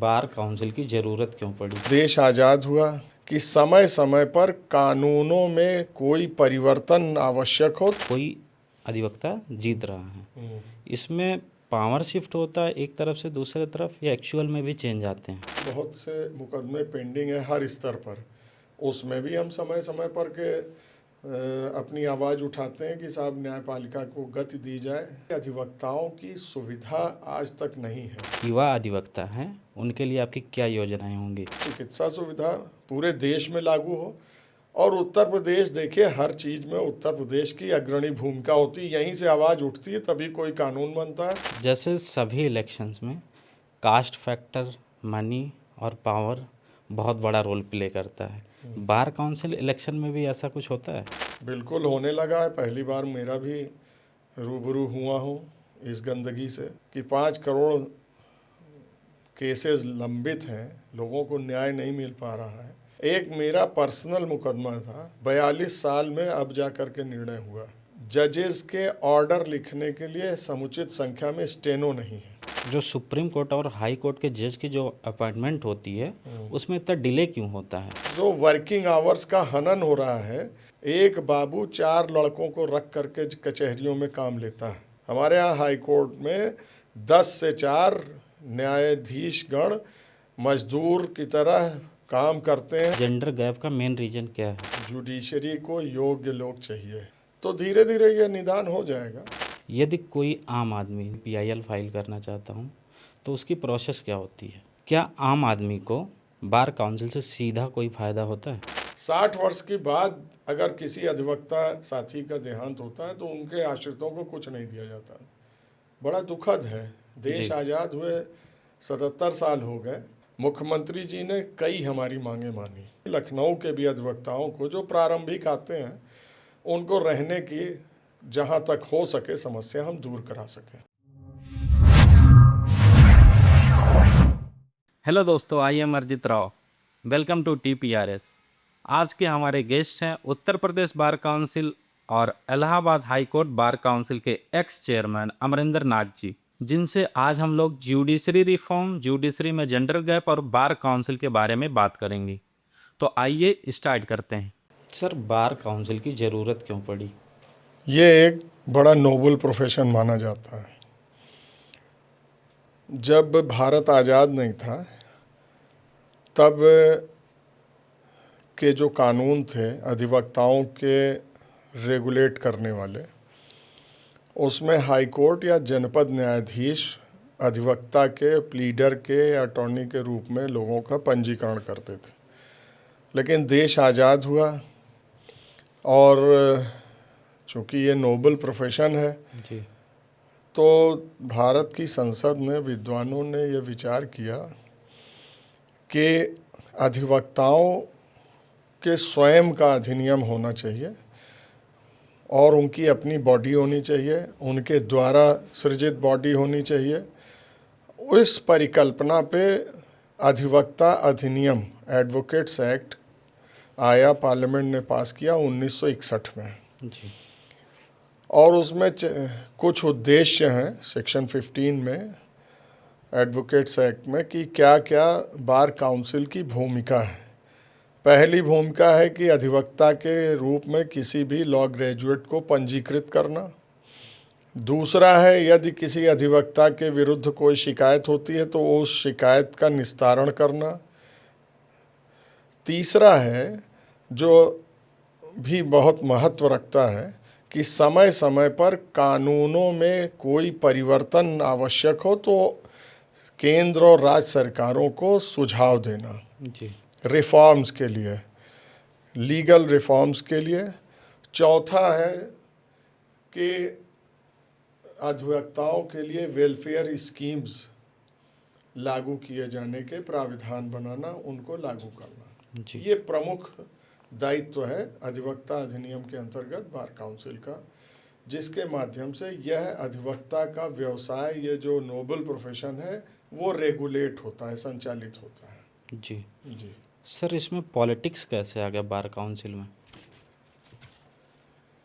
Bar council की ज़रूरत क्यों पड़ी? देश आज़ाद हुआ कि समय समय पर कानूनों में कोई परिवर्तन आवश्यक हो। कोई अधिवक्ता जीत रहा है, इसमें पावर शिफ्ट होता है एक तरफ से दूसरे तरफ, या एक्चुअल में भी चेंज आते हैं? बहुत से मुकदमे पेंडिंग है हर स्तर पर, उसमें भी हम समय समय पर अपनी आवाज़ उठाते हैं कि साहब न्यायपालिका को गति दी जाए। अधिवक्ताओं की सुविधा आज तक नहीं है। युवा अधिवक्ता हैं, उनके लिए आपकी क्या योजनाएं होंगी? चिकित्सा सुविधा पूरे देश में लागू हो, और उत्तर प्रदेश देखिए, हर चीज़ में उत्तर प्रदेश की अग्रणी भूमिका होती है, यहीं से आवाज़ उठती है तभी कोई कानून बनता है। जैसे सभी इलेक्शंस में कास्ट फैक्टर, मनी और पावर बहुत बड़ा रोल प्ले करता है, बार काउंसिल इलेक्शन में भी ऐसा कुछ होता है? बिल्कुल होने लगा है। पहली बार मेरा भी रूबरू हुआ हूँ इस गंदगी से कि 5 करोड़ केसेस लंबित हैं, लोगों को न्याय नहीं मिल पा रहा है। एक मेरा पर्सनल मुकदमा था, 42 साल में अब जा कर के निर्णय हुआ। जजेस के ऑर्डर लिखने के लिए समुचित संख्या में स्टेनो नहीं है। जो सुप्रीम कोर्ट और हाई कोर्ट के जज की जो अपॉइंटमेंट होती है, उसमें इतना डिले क्यों होता है? जो वर्किंग आवर्स का हनन हो रहा है, एक बाबू 4 लड़कों को रख करके कचहरियों में काम लेता है। हमारे यहाँ हाई कोर्ट में 10 से 4 न्यायाधीश गण मजदूर की तरह काम करते हैं। जेंडर गैप का मेन रीजन क्या है? जुडिशरी को योग्य लोग चाहिए, तो धीरे धीरे यह निदान हो जाएगा। यदि कोई आम आदमी PIL फाइल करना चाहता हूँ, तो उसकी प्रोसेस क्या होती है? क्या आम आदमी को बार काउंसिल से सीधा कोई फ़ायदा होता है? 60 वर्ष के बाद अगर किसी अधिवक्ता साथी का देहांत होता है तो उनके आश्रितों को कुछ नहीं दिया जाता। बड़ा दुखद है। देश आज़ाद हुए 77 साल हो गए, मुख्यमंत्री जी ने कई हमारी मांगे मानी। लखनऊ के भी अधिवक्ताओं को जो प्रारंभिक आते हैं, उनको रहने की जहां तक हो सके समस्या हम दूर करा सकें। हेलो दोस्तों, आई एम अर्जित राव। Welcome to TPRS। आज के हमारे गेस्ट हैं उत्तर प्रदेश बार काउंसिल और Allahabad high court bar council के एक्स चेयरमैन अमरिंदर नाथ जी, जिनसे आज हम लोग ज्यूडिशरी रिफॉर्म, ज्यूडिशरी में जेंडर गैप और बार काउंसिल के बारे में बात करेंगे। तो आइए स्टार्ट करते हैं। सर, बार काउंसिल की ज़रूरत क्यों पड़ी? ये एक बड़ा नोबल प्रोफेशन माना जाता है। जब भारत आज़ाद नहीं था, तब के जो कानून थे अधिवक्ताओं के रेगुलेट करने वाले, उसमें हाई कोर्ट या जनपद न्यायाधीश अधिवक्ता के, प्लीडर के या अटॉर्नी के रूप में लोगों का पंजीकरण करते थे। लेकिन देश आज़ाद हुआ, और चूँकि ये नोबल प्रोफेशन है जी, तो भारत की संसद ने, विद्वानों ने ये विचार किया कि अधिवक्ताओं के स्वयं का अधिनियम होना चाहिए और उनकी अपनी बॉडी होनी चाहिए, उनके द्वारा सृजित बॉडी होनी चाहिए। इस परिकल्पना पे अधिवक्ता अधिनियम, एडवोकेट्स एक्ट आया, पार्लियामेंट ने पास किया 1961 में। जी, और उसमें कुछ उद्देश्य हैं सेक्शन 15 में एडवोकेट्स एक्ट में कि क्या क्या बार काउंसिल की भूमिका है। पहली भूमिका है कि अधिवक्ता के रूप में किसी भी लॉ ग्रेजुएट को पंजीकृत करना। दूसरा है, यदि किसी अधिवक्ता के विरुद्ध कोई शिकायत होती है तो उस शिकायत का निस्तारण करना। तीसरा है, जो भी बहुत महत्व रखता है, कि समय समय पर कानूनों में कोई परिवर्तन आवश्यक हो तो केंद्र और राज्य सरकारों को सुझाव देना जी, रिफॉर्म्स के लिए, लीगल रिफॉर्म्स के लिए। चौथा है कि अधिवक्ताओं के लिए वेलफेयर स्कीम्स लागू किए जाने के प्राविधान बनाना, उनको लागू करना। जी। ये प्रमुख दायित्व है अधिवक्ता अधिनियम के अंतर्गत बार काउंसिल का, जिसके माध्यम से यह अधिवक्ता का व्यवसाय, ये जो नोबल प्रोफेशन है, वो रेगुलेट होता है, संचालित होता है। जी जी। सर, इसमें पॉलिटिक्स कैसे आ गया बार काउंसिल में?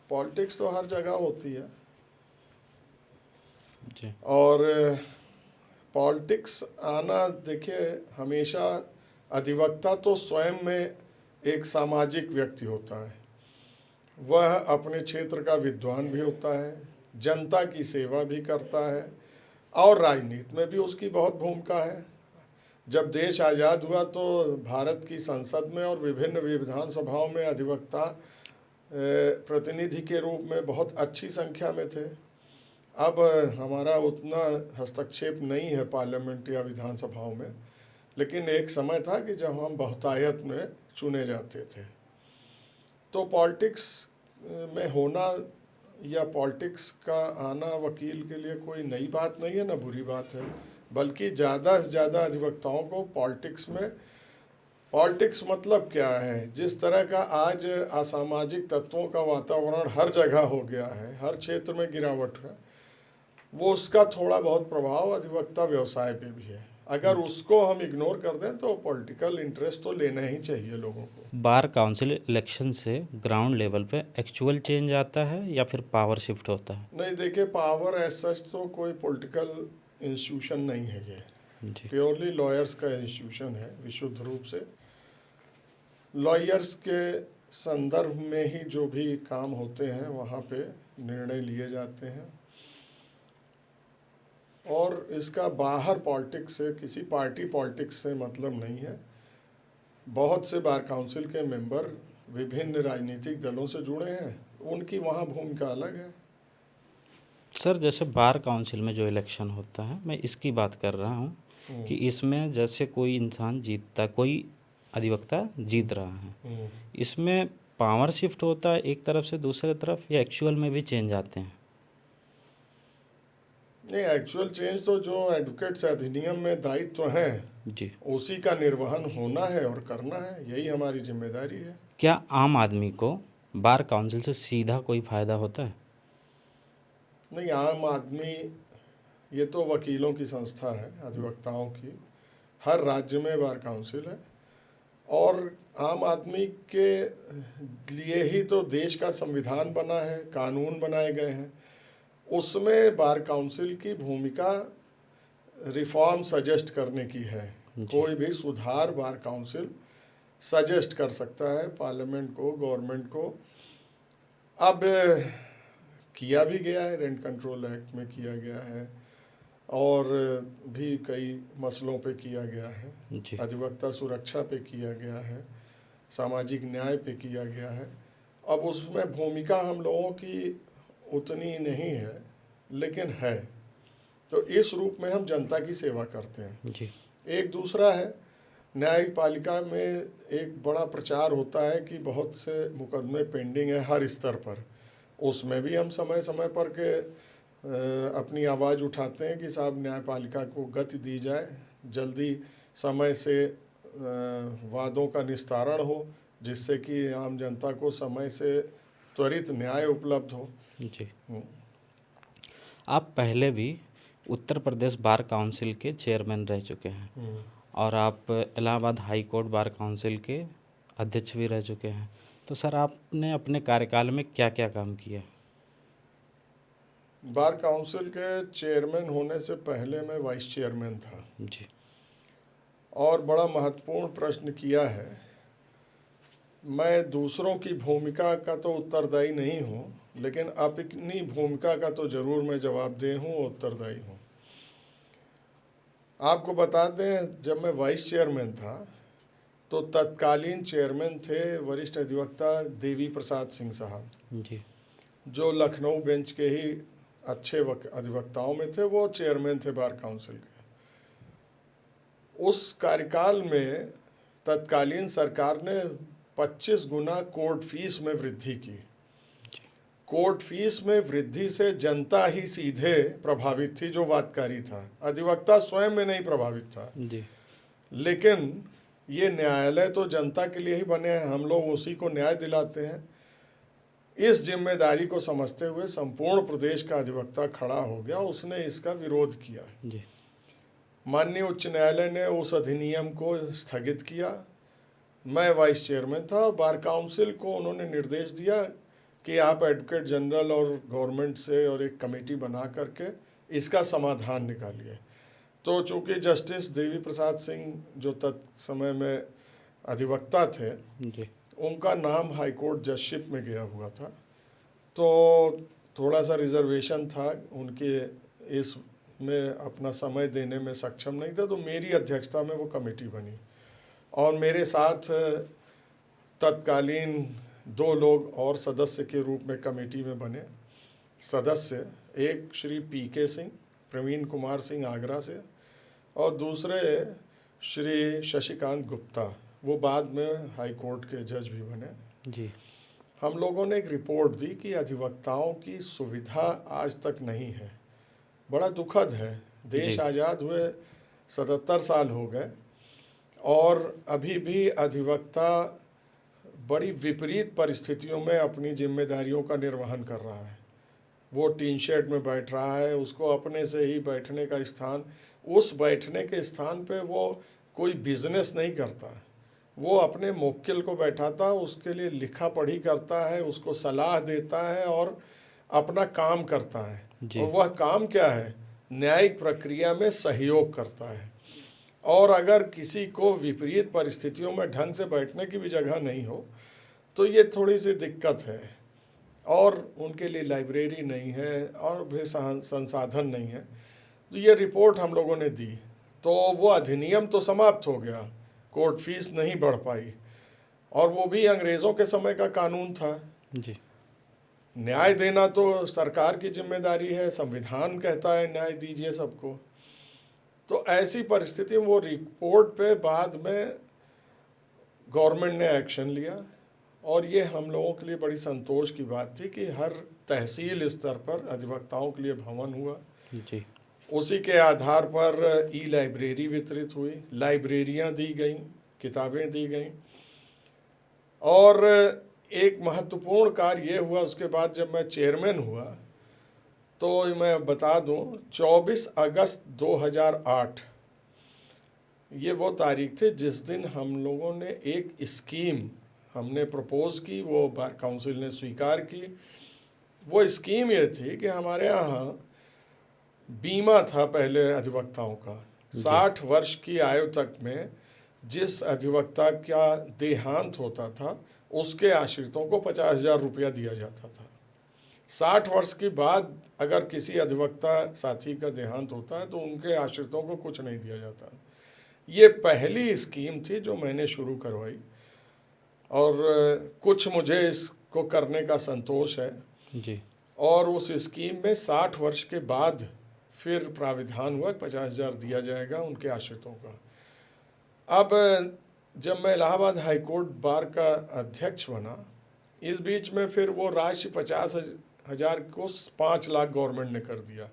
पॉलिटिक्स तो हर जगह होती है, जी, और पॉलिटिक्स आना, देखिए, हमेशा अधिवक्ता तो स्वयं में एक सामाजिक व्यक्ति होता है, वह अपने क्षेत्र का विद्वान भी होता है, जनता की सेवा भी करता है, और राजनीति में भी उसकी बहुत भूमिका है। जब देश आज़ाद हुआ तो भारत की संसद में और विभिन्न विधानसभाओं में अधिवक्ता प्रतिनिधि के रूप में बहुत अच्छी संख्या में थे। अब हमारा उतना हस्तक्षेप नहीं है पार्लियामेंट या विधानसभाओं में, लेकिन एक समय था कि जब हम बहुतायत में चुने जाते थे। तो पॉलिटिक्स में होना या पॉलिटिक्स का आना वकील के लिए कोई नई बात नहीं है, ना बुरी बात है, बल्कि ज़्यादा से ज़्यादा अधिवक्ताओं को पॉलिटिक्स में, पॉलिटिक्स मतलब क्या है, जिस तरह का आज असामाजिक तत्वों का वातावरण हर जगह हो गया है, हर क्षेत्र में गिरावट है, वो उसका थोड़ा बहुत प्रभाव अधिवक्ता व्यवसाय पे भी है। अगर उसको हम इग्नोर कर दें तो पॉलिटिकल इंटरेस्ट तो लेना ही चाहिए लोगों को। बार काउंसिल इलेक्शन से ग्राउंड लेवल पे एक्चुअल चेंज आता है या फिर पावर शिफ्ट होता है? नहीं, देखिए, पावर एज सच तो कोई पॉलिटिकल इंस्टीट्यूशन नहीं है, ये जी। प्योरली लॉयर्स का इंस्टीट्यूशन है, विशुद्ध रूप से लॉयर्स के संदर्भ में ही जो भी काम होते हैं वहाँ पे निर्णय लिए जाते हैं, और इसका बाहर पॉलिटिक्स से, किसी पार्टी पॉलिटिक्स से मतलब नहीं है। बहुत से बार काउंसिल के मेंबर विभिन्न राजनीतिक दलों से जुड़े हैं, उनकी वहाँ भूमिका अलग है। सर, जैसे बार काउंसिल में जो इलेक्शन होता है, मैं इसकी बात कर रहा हूँ कि इसमें जैसे कोई इंसान जीतता, कोई अधिवक्ता जीत रहा है, इसमें पावर शिफ्ट होता है एक तरफ से दूसरे तरफ, या एक्चुअल में भी चेंज आते हैं? नहीं, एक्चुअल चेंज तो जो एडवोकेट्स अधिनियम में दायित्व हैं जी। उसी का निर्वहन होना है और करना है, यही हमारी जिम्मेदारी है। क्या आम आदमी को बार काउंसिल से सीधा कोई फ़ायदा होता है? नहीं, आम आदमी, ये तो वकीलों की संस्था है, अधिवक्ताओं की, हर राज्य में बार काउंसिल है, और आम आदमी के लिए ही तो देश का संविधान बना है, कानून बनाए गए हैं। उसमें बार काउंसिल की भूमिका रिफॉर्म सजेस्ट करने की है। कोई भी सुधार बार काउंसिल सजेस्ट कर सकता है पार्लियामेंट को, गवर्नमेंट को। अब किया भी गया है, रेंट कंट्रोल एक्ट में किया गया है, और भी कई मसलों पे किया गया है, जी। अधिवक्ता सुरक्षा पे किया गया है, सामाजिक न्याय पे किया गया है। अब उसमें भूमिका हम लोगों की उतनी नहीं है, लेकिन है, तो इस रूप में हम जनता की सेवा करते हैं। जी। एक दूसरा है, न्यायपालिका में एक बड़ा प्रचार होता है कि बहुत से मुकदमे पेंडिंग है हर स्तर पर, उसमें भी हम समय समय पर के अपनी आवाज़ उठाते हैं कि साहब न्यायपालिका को गति दी जाए, जल्दी समय से वादों का निस्तारण हो, जिससे कि आम जनता को समय से त्वरित न्याय उपलब्ध हो। जी। आप पहले भी उत्तर प्रदेश बार काउंसिल के चेयरमैन रह चुके हैं, और आप Allahabad high court bar council के अध्यक्ष भी रह चुके हैं। तो सर, आपने अपने कार्यकाल में क्या क्या काम किया? बार काउंसिल के चेयरमैन होने से पहले मैं वाइस चेयरमैन था। जी। और बड़ा महत्वपूर्ण प्रश्न किया है। मैं दूसरों की भूमिका का तो उत्तरदायी नहीं हूँ, लेकिन अपनी भूमिका का तो ज़रूर मैं जवाबदेह हूँ, उत्तरदायी हूँ। आपको बता दें, जब मैं वाइस चेयरमैन था तो तत्कालीन चेयरमैन थे वरिष्ठ अधिवक्ता देवी प्रसाद सिंह साहब, जी। जो लखनऊ बेंच के ही अच्छे अधिवक्ताओं में थे, वो चेयरमैन थे बार काउंसिल के। उस कार्यकाल में तत्कालीन सरकार ने 25 गुना कोर्ट फीस में वृद्धि की। कोर्ट फीस में वृद्धि से जनता ही सीधे प्रभावित थी, जो वादकारी था, अधिवक्ता स्वयं में नहीं प्रभावित था। जी। लेकिन ये न्यायालय तो जनता के लिए ही बने हैं, हम लोग उसी को न्याय दिलाते हैं। इस जिम्मेदारी को समझते हुए संपूर्ण प्रदेश का अधिवक्ता खड़ा हो गया, उसने इसका विरोध किया। जी। माननीय उच्च न्यायालय ने उस अधिनियम को स्थगित किया। मैं वाइस चेयरमैन था, और बार काउंसिल को उन्होंने निर्देश दिया कि आप एडवोकेट जनरल और गवर्नमेंट से और एक कमेटी बना करके इसका समाधान निकालिए। तो चूंकि जस्टिस देवी प्रसाद सिंह जो तत्समय में अधिवक्ता थे, जी उनका नाम हाई कोर्ट जजशिप में गया हुआ था, तो थोड़ा सा रिजर्वेशन था, उनके इस में अपना समय देने में सक्षम नहीं था, तो मेरी अध्यक्षता में वो कमेटी बनी और मेरे साथ तत्कालीन 2 लोग और सदस्य के रूप में कमेटी में बने सदस्य, एक श्री पी.के. सिंह, प्रवीण कुमार सिंह आगरा से, और दूसरे श्री शशिकांत गुप्ता, वो बाद में हाई कोर्ट के जज भी बने। जी हम लोगों ने एक रिपोर्ट दी कि अधिवक्ताओं की सुविधा आज तक नहीं है। बड़ा दुखद है, देश जी आज़ाद हुए 77 साल हो गए और अभी भी अधिवक्ता बड़ी विपरीत परिस्थितियों में अपनी जिम्मेदारियों का निर्वहन कर रहा है। वो टीन शेड में बैठ रहा है, उसको अपने से ही बैठने का स्थान, उस बैठने के स्थान पे वो कोई बिजनेस नहीं करता, वो अपने मुवक्किल को बैठाता, उसके लिए लिखा पढ़ी करता है, उसको सलाह देता है और अपना काम करता है। जी। और वह काम क्या है? न्यायिक प्रक्रिया में सहयोग करता है। और अगर किसी को विपरीत परिस्थितियों में ढंग से बैठने की भी जगह नहीं हो तो ये थोड़ी सी दिक्कत है। और उनके लिए लाइब्रेरी नहीं है और भी संसाधन नहीं है। तो ये रिपोर्ट हम लोगों ने दी, तो वो अधिनियम तो समाप्त हो गया, कोर्ट फीस नहीं बढ़ पाई, और वो भी अंग्रेज़ों के समय का कानून था। जी न्याय देना तो सरकार की जिम्मेदारी है, संविधान कहता है न्याय दीजिए सबको। तो ऐसी परिस्थिति में वो रिपोर्ट पे बाद में गवर्नमेंट ने एक्शन लिया, और ये हम लोगों के लिए बड़ी संतोष की बात थी कि हर तहसील स्तर पर अधिवक्ताओं के लिए भवन हुआ। जी उसी के आधार पर ई लाइब्रेरी वितरित हुई, लाइब्रेरियां दी गईं, किताबें दी गईं। और एक महत्वपूर्ण कार्य ये हुआ उसके बाद, जब मैं चेयरमैन हुआ, तो मैं बता दूं 24 अगस्त 2008 ये वो तारीख थी जिस दिन हम लोगों ने एक स्कीम हमने प्रपोज की, वो बार काउंसिल ने स्वीकार की। वो स्कीम ये थी कि हमारे यहाँ बीमा था पहले अधिवक्ताओं का, 60 वर्ष की आयु तक में जिस अधिवक्ता का देहांत होता था उसके आश्रितों को 50,000 रुपया दिया जाता था। 60 वर्ष के बाद अगर किसी अधिवक्ता साथी का देहांत होता है तो उनके आश्रितों को कुछ नहीं दिया जाता। ये पहली स्कीम थी जो मैंने शुरू करवाई, और कुछ मुझे इसको करने का संतोष है। जी और उस स्कीम में 60 वर्ष के बाद फिर प्राविधान हुआ 50,000 दिया जाएगा उनके आश्रितों का। अब जब मैं इलाहाबाद हाई कोर्ट बार का अध्यक्ष बना, इस बीच में फिर वो राशि 50,000 को 5 लाख गवर्नमेंट ने कर दिया।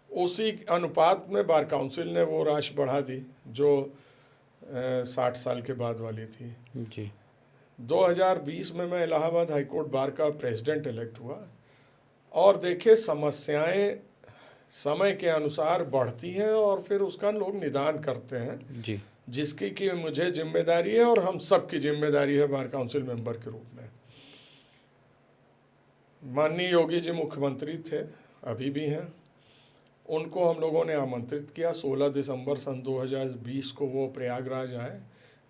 उसी अनुपात में बार काउंसिल ने वो राशि बढ़ा दी जो 60 साल के बाद वाली थी। जी 2020 में मैं इलाहाबाद हाई कोर्ट बार का प्रेसिडेंट इलेक्ट हुआ, और देखिए समस्याएं समय के अनुसार बढ़ती हैं और फिर उसका लोग निदान करते हैं, जी जिसकी कि मुझे जिम्मेदारी है और हम सबकी जिम्मेदारी है बार काउंसिल मेंबर के रूप में। माननीय योगी जी मुख्यमंत्री थे, अभी भी हैं। उनको हम लोगों ने आमंत्रित किया, 16 दिसंबर सन 2020 को वो प्रयागराज आए।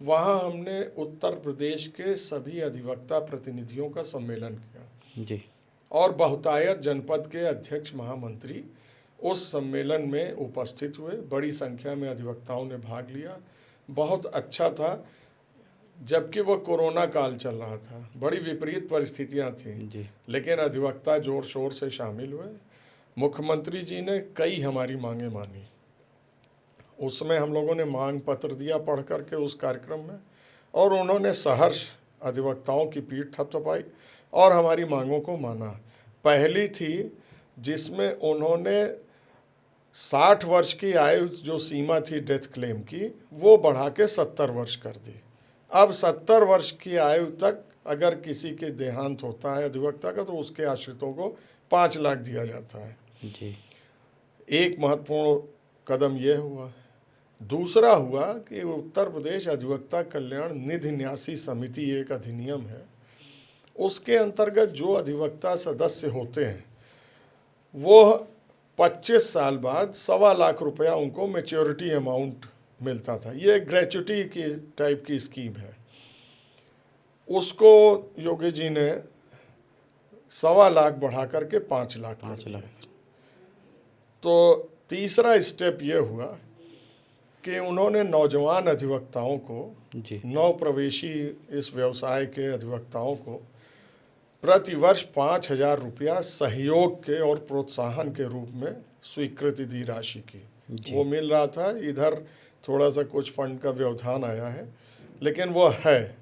वहाँ हमने उत्तर प्रदेश के सभी अधिवक्ता प्रतिनिधियों का सम्मेलन किया, जी और बहुतायत जनपद के अध्यक्ष महामंत्री उस सम्मेलन में उपस्थित हुए। बड़ी संख्या में अधिवक्ताओं ने भाग लिया, बहुत अच्छा था। जबकि वो कोरोना काल चल रहा था, बड़ी विपरीत परिस्थितियां थीं, जी लेकिन अधिवक्ता जोर शोर से शामिल हुए। मुख्यमंत्री जी ने कई हमारी मांगें मानी। उसमें हम लोगों ने मांग पत्र दिया पढ़ करके उस कार्यक्रम में, और उन्होंने सहर्ष अधिवक्ताओं की पीठ थपथपाई और हमारी मांगों को माना। पहली थी जिसमें उन्होंने 60 वर्ष की आयु जो सीमा थी डेथ क्लेम की, वो बढ़ा के 70 वर्ष कर दी। अब 70 वर्ष की आयु तक अगर किसी के देहांत होता है अधिवक्ता का, तो उसके आश्रितों को 5 लाख दिया जाता है। जी एक महत्वपूर्ण कदम यह हुआ। दूसरा हुआ कि उत्तर प्रदेश अधिवक्ता कल्याण निधि न्यासी समिति एक अधिनियम है, उसके अंतर्गत जो अधिवक्ता सदस्य होते हैं वो 25 साल बाद 1.25 रुपया उनको मैच्योरिटी अमाउंट मिलता था। ये ग्रेच्युटी की टाइप की स्कीम है। उसको योगी जी ने 1.25 बढ़ा करके 5 लाख कर 5 दिया। लाख। तो तीसरा स्टेप ये हुआ कि उन्होंने नौजवान अधिवक्ताओं को, जी नवप्रवेशी इस व्यवसाय के अधिवक्ताओं को प्रतिवर्ष 5,000 रुपया सहयोग के और प्रोत्साहन के रूप में स्वीकृति दी राशि की। जी। वो मिल रहा था। इधर थोड़ा सा कुछ फंड का व्यवधान आया है, लेकिन वो है।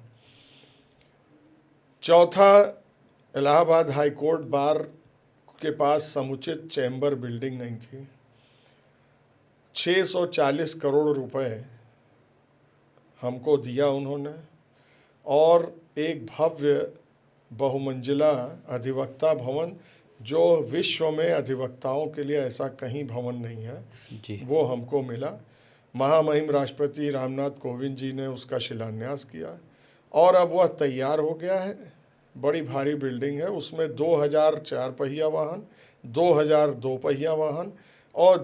चौथा, इलाहाबाद हाई कोर्ट बार के पास समुचित चैम्बर बिल्डिंग नहीं थी। 640 करोड़ रुपए हमको दिया उन्होंने, और एक भव्य बहुमंजिला अधिवक्ता भवन, जो विश्व में अधिवक्ताओं के लिए ऐसा कहीं भवन नहीं है, जी वो हमको मिला। महामहिम राष्ट्रपति रामनाथ कोविंद जी ने उसका शिलान्यास किया और अब वह तैयार हो गया है। बड़ी भारी बिल्डिंग है। उसमें 2,000 4 पहिया वाहन, 2,000 2 पहिया वाहन और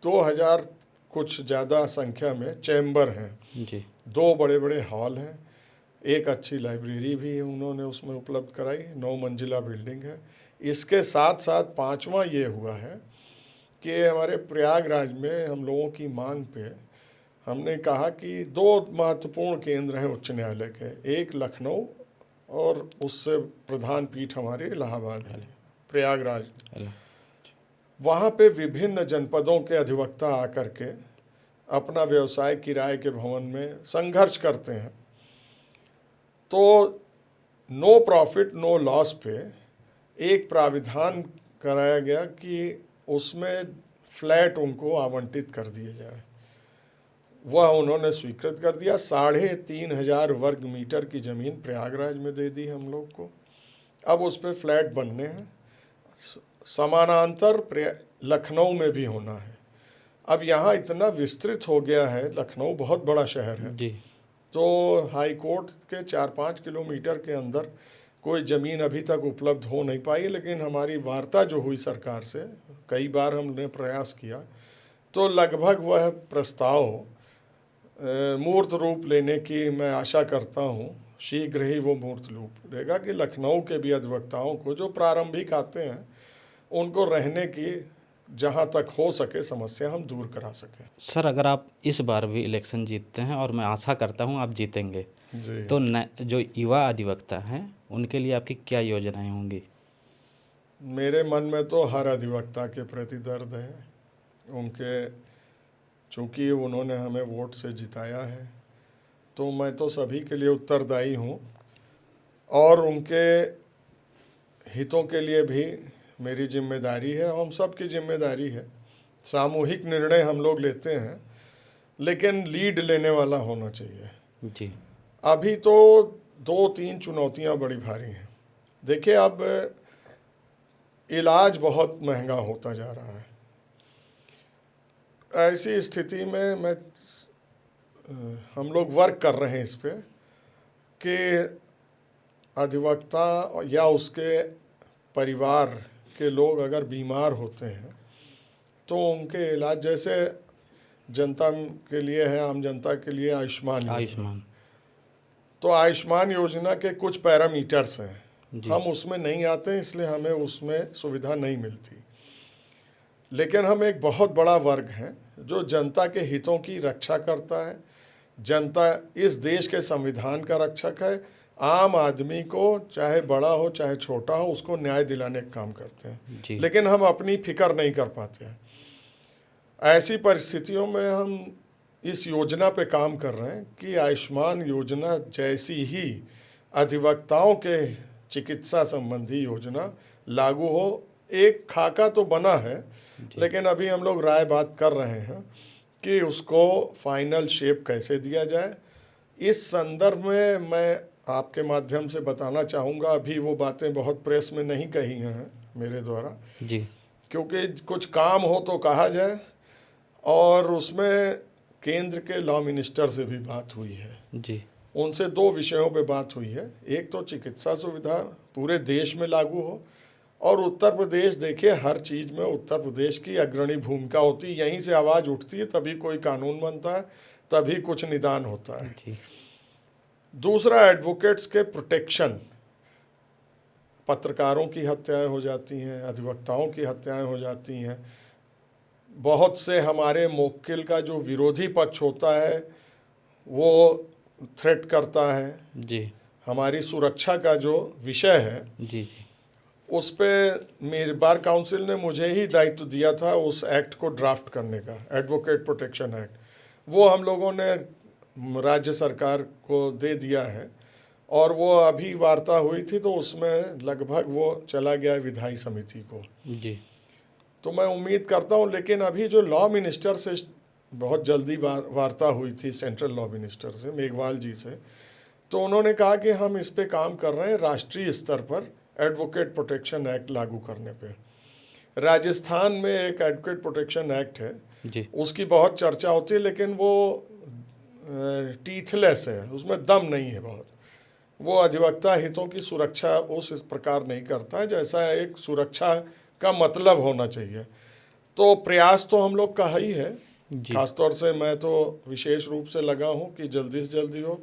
2,000 कुछ ज़्यादा संख्या में चैम्बर हैं। जी 2 बड़े बड़े हॉल हैं। एक अच्छी लाइब्रेरी भी उन्होंने उसमें उपलब्ध कराई। 9 मंजिला बिल्डिंग है। इसके साथ साथ 5वां ये हुआ है कि हमारे प्रयागराज में हम लोगों की मांग पे हमने कहा कि 2 महत्वपूर्ण केंद्र हैं उच्च न्यायालय के, एक लखनऊ और उससे प्रधान पीठ हमारे इलाहाबाद है, प्रयागराज। अल्लाह। वहाँ पे विभिन्न जनपदों के अधिवक्ता आकर के अपना व्यवसाय किराए के भवन में संघर्ष करते हैं। तो नो प्रॉफिट नो लॉस पे एक प्राविधान कराया गया कि उसमें फ्लैट उनको आवंटित कर दिए जाए। वह उन्होंने स्वीकृत कर दिया। 3,500 वर्ग मीटर की ज़मीन प्रयागराज में दे दी हम लोग को। अब उस पर फ्लैट बनने हैं। समानांतर लखनऊ में भी होना है। अब यहाँ इतना विस्तृत हो गया है, लखनऊ बहुत बड़ा शहर है, जी तो हाई कोर्ट के 4-5 किलोमीटर के अंदर कोई ज़मीन अभी तक उपलब्ध हो नहीं पाई। लेकिन हमारी वार्ता जो हुई सरकार से, कई बार हमने प्रयास किया, तो लगभग वह प्रस्ताव मूर्त रूप लेने की मैं आशा करता हूँ। शीघ्र ही वो मूर्त रूप लेगा कि लखनऊ के भी अधिवक्ताओं को जो प्रारंभिक आते हैं उनको रहने की जहाँ तक हो सके समस्या हम दूर करा सकें। सर, अगर आप इस बार भी इलेक्शन जीतते हैं, और मैं आशा करता हूं आप जीतेंगे, जी। तो जो युवा अधिवक्ता हैं उनके लिए आपकी क्या योजनाएं होंगी? मेरे मन में तो हर अधिवक्ता के प्रति दर्द है। उनके, चूँकि उन्होंने हमें वोट से जिताया है, तो मैं तो सभी के लिए उत्तरदायी हूँ और उनके हितों के लिए भी मेरी जिम्मेदारी है। हम सब की जिम्मेदारी है। सामूहिक निर्णय हम लोग लेते हैं, लेकिन लीड लेने वाला होना चाहिए। जी अभी तो 2-3 चुनौतियां बड़ी भारी हैं। देखिए, अब इलाज बहुत महंगा होता जा रहा है। ऐसी स्थिति में हम लोग वर्क कर रहे हैं इस पे कि अधिवक्ता या उसके परिवार के लोग अगर बीमार होते हैं तो उनके इलाज, जैसे जनता के लिए है, आम जनता के लिए आयुष्मान योजना। तो आयुष्मान योजना के कुछ पैरामीटर्स हैं, हम उसमें नहीं आते हैं, इसलिए हमें उसमें सुविधा नहीं मिलती। लेकिन हम एक बहुत बड़ा वर्ग हैं जो जनता के हितों की रक्षा करता है। जनता इस देश के संविधान का रक्षक है। आम आदमी को, चाहे बड़ा हो चाहे छोटा हो, उसको न्याय दिलाने का काम करते हैं। लेकिन हम अपनी फिक्र नहीं कर पाते हैं। ऐसी परिस्थितियों में हम इस योजना पे काम कर रहे हैं कि आयुष्मान योजना जैसी ही अधिवक्ताओं के चिकित्सा संबंधी योजना लागू हो। एक खाका तो बना है, लेकिन अभी हम लोग राय बात कर रहे हैं कि उसको फाइनल शेप कैसे दिया जाए। इस संदर्भ में मैं आपके माध्यम से बताना चाहूँगा, अभी वो बातें बहुत प्रेस में नहीं कही हैं मेरे द्वारा जी, क्योंकि कुछ काम हो तो कहा जाए। और उसमें केंद्र के लॉ मिनिस्टर से भी बात हुई है जी, उनसे 2 विषयों पे बात हुई है। एक तो चिकित्सा सुविधा पूरे देश में लागू हो, और उत्तर प्रदेश देखिए, हर चीज़ में उत्तर प्रदेश की अग्रणी भूमिका होती है। यहीं से आवाज़ उठती है, तभी कोई कानून बनता है, तभी कुछ निदान होता है। जी दूसरा, एडवोकेट्स के प्रोटेक्शन। पत्रकारों की हत्याएं हो जाती हैं, अधिवक्ताओं की हत्याएं हो जाती हैं। बहुत से हमारे मुवक्किल का जो विरोधी पक्ष होता है वो थ्रेट करता है। जी हमारी सुरक्षा का जो विषय है जी जी उस पे मेरे बार काउंसिल ने मुझे ही दायित्व दिया था उस एक्ट को ड्राफ्ट करने का, एडवोकेट प्रोटेक्शन एक्ट। वो हम लोगों ने राज्य सरकार को दे दिया है और वो अभी वार्ता हुई थी तो उसमें लगभग वो चला गया विधायी समिति को। जी तो मैं उम्मीद करता हूँ, लेकिन अभी जो लॉ मिनिस्टर से बहुत जल्दी वार्ता हुई थी, सेंट्रल लॉ मिनिस्टर से, मेघवाल जी से, तो उन्होंने कहा कि हम इस पे काम कर रहे हैं राष्ट्रीय स्तर पर एडवोकेट प्रोटेक्शन एक्ट लागू करने पे। राजस्थान में एक एडवोकेट प्रोटेक्शन एक्ट है, जी उसकी बहुत चर्चा होती है, लेकिन वो टीथलेस है, उसमें दम नहीं है बहुत। वो अधिवक्ता हितों की सुरक्षा उस प्रकार नहीं करता जैसा एक सुरक्षा का मतलब होना चाहिए। तो प्रयास तो हम लोग का ही है, जी खासतौर से मैं तो विशेष रूप से लगा हूँ कि जल्दी से जल्दी हो।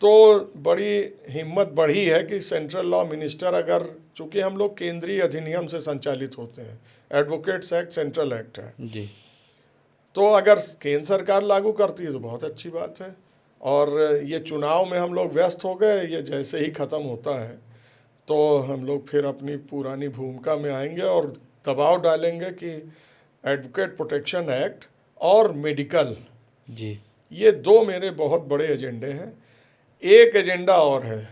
तो बड़ी हिम्मत बढ़ी है कि सेंट्रल लॉ मिनिस्टर, अगर, चूंकि हम लोग केंद्रीय अधिनियम से संचालित होते हैं, एडवोकेट्स एक्ट सेंट्रल एक्ट है, जी तो अगर केंद्र सरकार लागू करती है तो बहुत अच्छी बात है। और ये चुनाव में हम लोग व्यस्त हो गए, ये जैसे ही ख़त्म होता है तो हम लोग फिर अपनी पुरानी भूमिका में आएंगे और दबाव डालेंगे कि एडवोकेट प्रोटेक्शन एक्ट और मेडिकल, जी ये दो मेरे बहुत बड़े एजेंडे हैं। एक एजेंडा और है,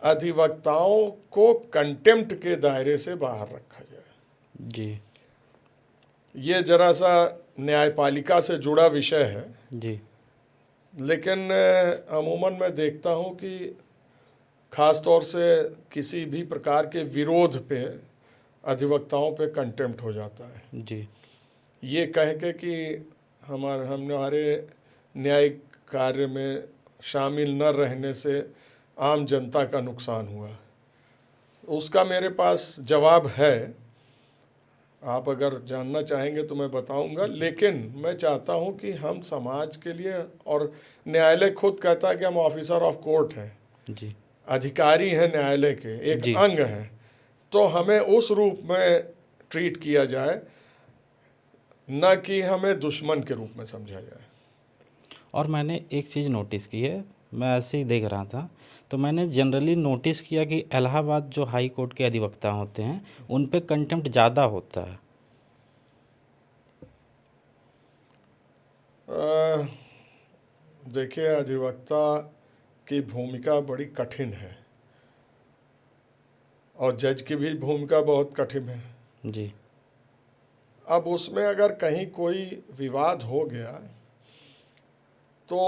अधिवक्ताओं को कंटेम्प्ट के दायरे से बाहर रखा जाए। जी ये जरा सा न्यायपालिका से जुड़ा विषय है, जी लेकिन अमूमन मैं देखता हूँ कि ख़ास तौर से किसी भी प्रकार के विरोध पे अधिवक्ताओं पे कंटेम्प्ट हो जाता है, जी ये कह के कि हमारे न्यायिक कार्य में शामिल न रहने से आम जनता का नुकसान हुआ। उसका मेरे पास जवाब है, आप अगर जानना चाहेंगे तो मैं बताऊंगा, लेकिन मैं चाहता हूं कि हम समाज के लिए, और न्यायालय खुद कहता है कि हम ऑफिसर ऑफ कोर्ट हैं, जी अधिकारी हैं न्यायालय के, एक जी अंग हैं, तो हमें उस रूप में ट्रीट किया जाए, न कि हमें दुश्मन के रूप में समझा जाए। और मैंने एक चीज़ नोटिस की है, मैं ऐसे ही देख रहा था तो मैंने जनरली नोटिस किया कि इलाहाबाद जो हाई कोर्ट के अधिवक्ता होते हैं उन पे कंटेम्प्ट ज़्यादा होता है। देखिए, अधिवक्ता की भूमिका बड़ी कठिन है और जज की भी भूमिका बहुत कठिन है। जी अब उसमें अगर कहीं कोई विवाद हो गया तो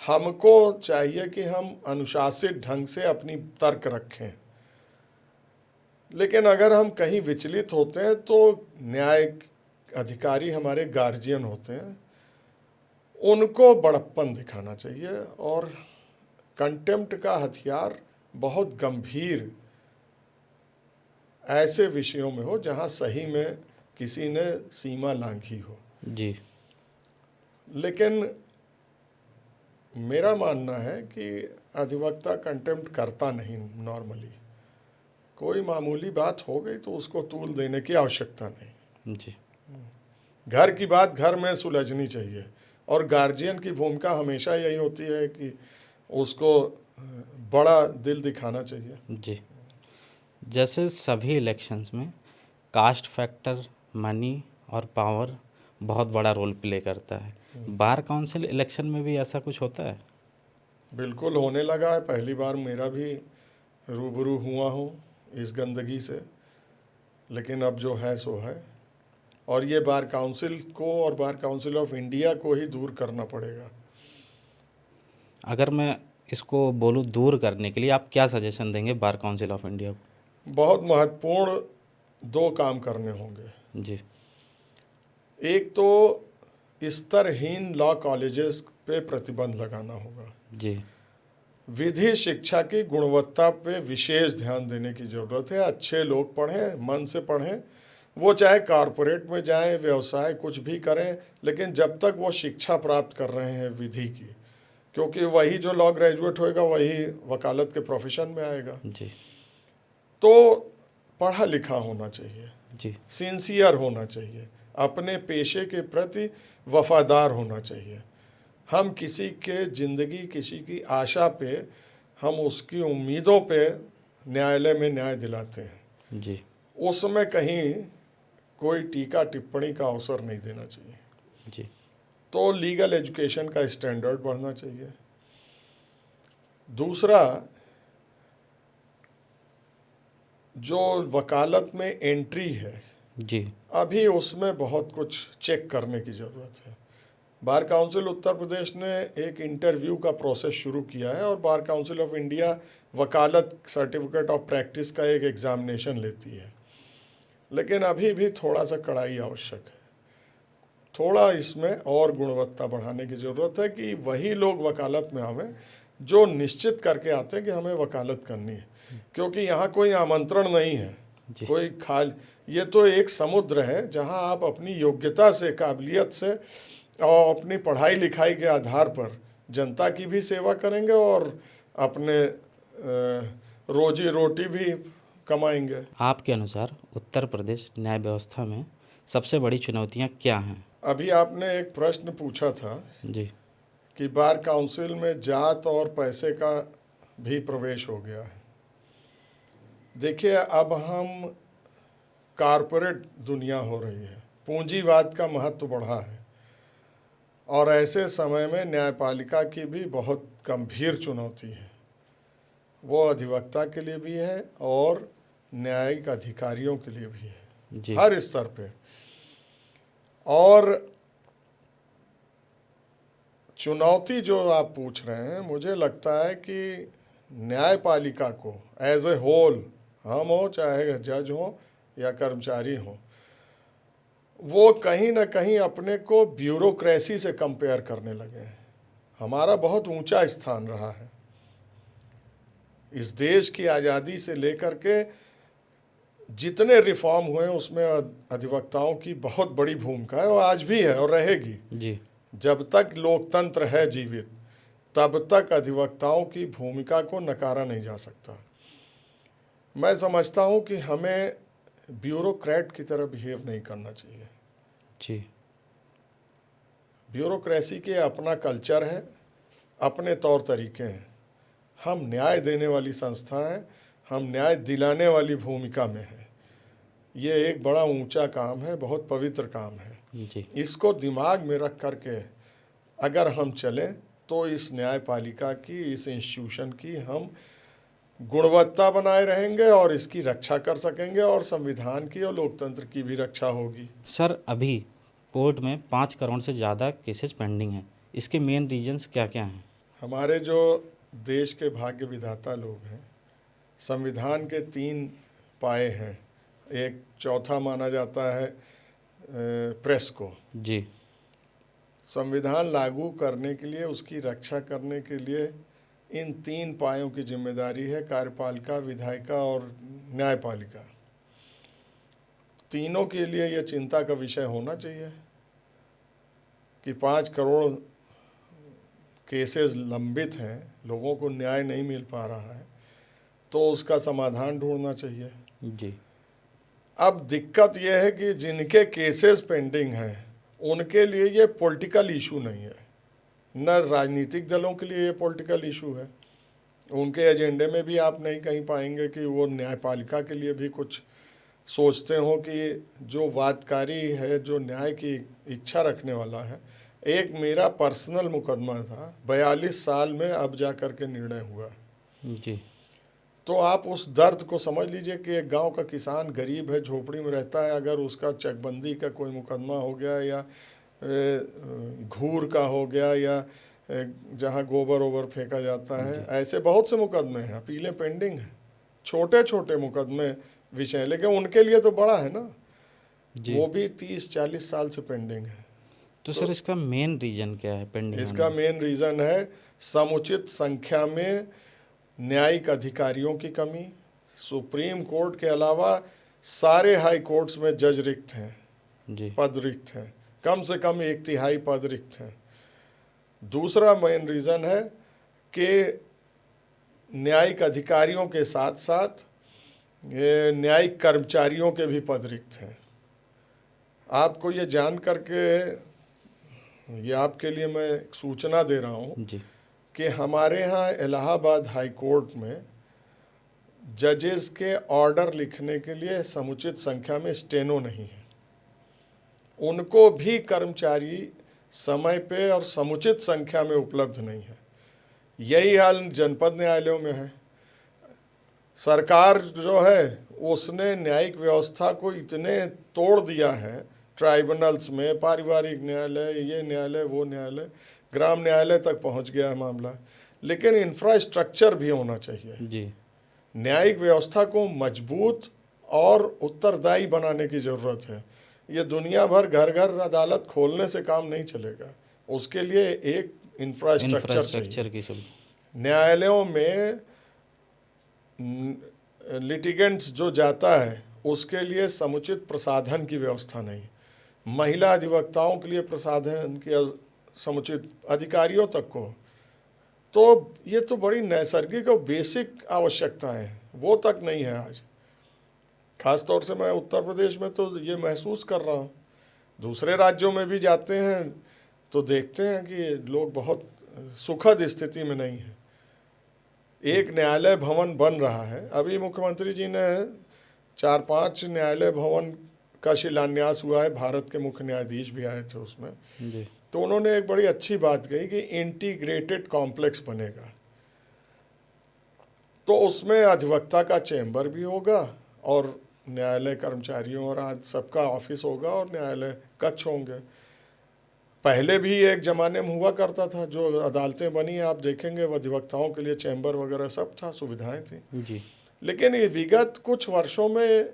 हमको चाहिए कि हम अनुशासित ढंग से अपनी तर्क रखें, लेकिन अगर हम कहीं विचलित होते हैं तो न्यायिक अधिकारी हमारे गार्जियन होते हैं, उनको बड़प्पन दिखाना चाहिए। और कंटेम्प्ट का हथियार बहुत गंभीर ऐसे विषयों में हो जहां सही में किसी ने सीमा लांघी हो। जी लेकिन मेरा मानना है कि अधिवक्ता कंटेम्प्ट करता नहीं नॉर्मली। कोई मामूली बात हो गई तो उसको तूल देने की आवश्यकता नहीं। जी घर की बात घर में सुलझनी चाहिए, और गार्जियन की भूमिका हमेशा यही होती है कि उसको बड़ा दिल दिखाना चाहिए। जी जैसे सभी इलेक्शंस में कास्ट फैक्टर, मनी और पावर बहुत बड़ा रोल प्ले करता है। बार काउंसिल इलेक्शन में भी ऐसा कुछ होता है? बिल्कुल होने लगा है, पहली बार मेरा भी रूबरू हुआ हूँ इस गंदगी से, लेकिन अब जो है सो है, और ये बार काउंसिल को और बार काउंसिल ऑफ इंडिया को ही दूर करना पड़ेगा। अगर मैं इसको बोलूँ दूर करने के लिए, आप क्या सजेशन देंगे बार काउंसिल ऑफ इंडिया को? बहुत महत्वपूर्ण दो काम करने होंगे। जी एक तो स्तरहीन लॉ कॉलेजेस पे प्रतिबंध लगाना होगा। जी विधि शिक्षा की गुणवत्ता पे विशेष ध्यान देने की ज़रूरत है। अच्छे लोग पढ़ें, मन से पढ़ें, वो चाहे कॉरपोरेट में जाएं, व्यवसाय कुछ भी करें, लेकिन जब तक वो शिक्षा प्राप्त कर रहे हैं विधि की, क्योंकि वही जो लॉ ग्रेजुएट होएगा वही वकालत के प्रोफेशन में आएगा। जी तो पढ़ा लिखा होना चाहिए, जी सिंसियर होना चाहिए, अपने पेशे के प्रति वफादार होना चाहिए। हम किसी के ज़िंदगी, किसी की आशा पे, हम उसकी उम्मीदों पे न्यायालय में न्याय दिलाते हैं। जी उसमें कहीं कोई टीका टिप्पणी का अवसर नहीं देना चाहिए। जी तो लीगल एजुकेशन का स्टैंडर्ड बढ़ना चाहिए। दूसरा, जो वकालत में एंट्री है, जी अभी उसमें बहुत कुछ चेक करने की ज़रूरत है। बार काउंसिल उत्तर प्रदेश ने एक इंटरव्यू का प्रोसेस शुरू किया है और बार काउंसिल ऑफ इंडिया वकालत सर्टिफिकेट ऑफ प्रैक्टिस का एक एग्ज़ामिनेशन लेती है, लेकिन अभी भी थोड़ा सा कड़ाई आवश्यक है। थोड़ा इसमें और गुणवत्ता बढ़ाने की ज़रूरत है कि वही लोग वकालत में आवें जो निश्चित करके आते हैं कि हमें वकालत करनी है, क्योंकि यहाँ कोई आमंत्रण नहीं है, जी कोई खाल, ये तो एक समुद्र है जहाँ आप अपनी योग्यता से, काबिलियत से और अपनी पढ़ाई लिखाई के आधार पर जनता की भी सेवा करेंगे और अपने रोजी रोटी भी कमाएंगे। आपके अनुसार उत्तर प्रदेश न्याय व्यवस्था में सबसे बड़ी चुनौतियां क्या हैं? अभी आपने एक प्रश्न पूछा था जी कि बार काउंसिल में जात और पैसे का भी प्रवेश हो गया है। देखिए, अब हम कॉरपोरेट दुनिया हो रही है, पूंजीवाद का महत्व बढ़ा है और ऐसे समय में न्यायपालिका की भी बहुत गंभीर चुनौती है। वो अधिवक्ता के लिए भी है और न्यायिक अधिकारियों के लिए भी है, जी हर स्तर पे। और चुनौती जो आप पूछ रहे हैं, मुझे लगता है कि न्यायपालिका को एज ए होल, हम हो चाहे जज हो या कर्मचारी हो, वो कहीं ना कहीं अपने को ब्यूरोक्रेसी से कंपेयर करने लगे हैं। हमारा बहुत ऊंचा स्थान रहा है। इस देश की आज़ादी से लेकर के जितने रिफॉर्म हुए उसमें अधिवक्ताओं की बहुत बड़ी भूमिका है और आज भी है और रहेगी। जी जब तक लोकतंत्र है जीवित, तब तक अधिवक्ताओं की भूमिका को नकारा नहीं जा सकता। मैं समझता हूँ कि हमें ब्यूरोक्रेट की तरह बिहेव नहीं करना चाहिए। जी ब्यूरोक्रेसी के अपना कल्चर है, अपने तौर तरीके हैं। हम न्याय देने वाली संस्था हैं, हम न्याय दिलाने वाली भूमिका में हैं। ये एक बड़ा ऊंचा काम है, बहुत पवित्र काम है। जी इसको दिमाग में रख करके अगर हम चलें तो इस न्यायपालिका की, इस इंस्टीट्यूशन की हम गुणवत्ता बनाए रहेंगे और इसकी रक्षा कर सकेंगे और संविधान की और लोकतंत्र की भी रक्षा होगी। सर, अभी कोर्ट में 5 करोड़ से ज़्यादा केसेस पेंडिंग हैं। इसके मेन रीजंस क्या क्या हैं? हमारे जो देश के भाग्य विधाता लोग हैं, संविधान के 3 पाए हैं। एक चौथा माना जाता है प्रेस को। जी संविधान लागू करने के लिए, उसकी रक्षा करने के लिए इन 3 पायों की जिम्मेदारी है कार्यपालिका, विधायिका और न्यायपालिका। तीनों के लिए यह चिंता का विषय होना चाहिए कि 5 करोड़ केसेस लंबित हैं, लोगों को न्याय नहीं मिल पा रहा है, तो उसका समाधान ढूंढना चाहिए। जी अब दिक्कत यह है कि जिनके केसेस पेंडिंग हैं उनके लिए ये पॉलिटिकल इशू नहीं है, न राजनीतिक दलों के लिए ये पॉलिटिकल इशू है। उनके एजेंडे में भी आप नहीं कहीं पाएंगे कि वो न्यायपालिका के लिए भी कुछ सोचते हो कि जो वादकारी है, जो न्याय की इच्छा रखने वाला है। एक मेरा पर्सनल मुकदमा था, 42 साल में अब जा कर के निर्णय हुआ। जी तो आप उस दर्द को समझ लीजिए कि एक गांव का किसान गरीब है, झोपड़ी में रहता है, अगर उसका चकबंदी का कोई मुकदमा हो गया या घूर का हो गया या जहां गोबर ओबर फेंका जाता है, ऐसे बहुत से मुकदमे हैं, अपीलें पेंडिंग हैं। छोटे छोटे मुकदमे विषय, लेकिन उनके लिए तो बड़ा है ना, जी वो भी 30-40 साल से पेंडिंग है। तो सर इसका मेन रीजन क्या है पेंडिंग इसका होने मेन रीज़न है समुचित संख्या में न्यायिक अधिकारियों की कमी। सुप्रीम कोर्ट के अलावा सारे हाई कोर्ट्स में जज रिक्त हैं, में? जी पद रिक्त हैं, कम से कम 1/3 पद रिक्त हैं। दूसरा मेन रीज़न है कि न्यायिक अधिकारियों के साथ साथ ये न्यायिक कर्मचारियों के भी पद रिक्त हैं। आपको ये जान करके, ये आपके लिए मैं एक सूचना दे रहा हूँ जी कि हमारे यहाँ इलाहाबाद हाई कोर्ट में जजेस के ऑर्डर लिखने के लिए समुचित संख्या में स्टेनो नहीं है। उनको भी कर्मचारी समय पे और समुचित संख्या में उपलब्ध नहीं है। यही हाल जनपद न्यायालयों में है। सरकार जो है उसने न्यायिक व्यवस्था को इतने तोड़ दिया है, ट्राइब्यूनल्स में, पारिवारिक न्यायालय, ये न्यायालय, वो न्यायालय, ग्राम न्यायालय तक पहुंच गया है मामला। लेकिन इंफ्रास्ट्रक्चर भी होना चाहिए। जी न्यायिक व्यवस्था को मजबूत और उत्तरदायी बनाने की ज़रूरत है। ये दुनिया भर घर घर अदालत खोलने से काम नहीं चलेगा, उसके लिए एक इंफ्रास्ट्रक्चर चाहिए। इंफ्रास्ट्रक्चर की सुविधा। न्यायालयों में लिटिगेंट्स जो जाता है उसके लिए समुचित प्रसाधन की व्यवस्था नहीं। महिला अधिवक्ताओं के लिए प्रसाधन की समुचित, अधिकारियों तक को, तो ये तो बड़ी नैसर्गिक और बेसिक आवश्यकताएं हैं, वो तक नहीं है आज। खास तौर से मैं उत्तर प्रदेश में तो ये महसूस कर रहा हूँ। दूसरे राज्यों में भी जाते हैं तो देखते हैं कि लोग बहुत सुखद स्थिति में नहीं है। एक न्यायालय भवन बन रहा है, अभी मुख्यमंत्री जी ने 4-5 न्यायालय भवन का शिलान्यास हुआ है, भारत के मुख्य न्यायाधीश भी आए थे उसमें। जी तो उन्होंने एक बड़ी अच्छी बात कही कि इंटीग्रेटेड कॉम्प्लेक्स बनेगा, तो उसमें अधिवक्ता का चैम्बर भी होगा और न्यायालय कर्मचारियों और आज सबका ऑफिस होगा और न्यायालय कक्ष होंगे। पहले भी एक ज़माने में हुआ करता था, जो अदालतें बनी आप देखेंगे अधिवक्ताओं के लिए चैम्बर वगैरह सब था, सुविधाएं थी। जी लेकिन ये विगत कुछ वर्षों में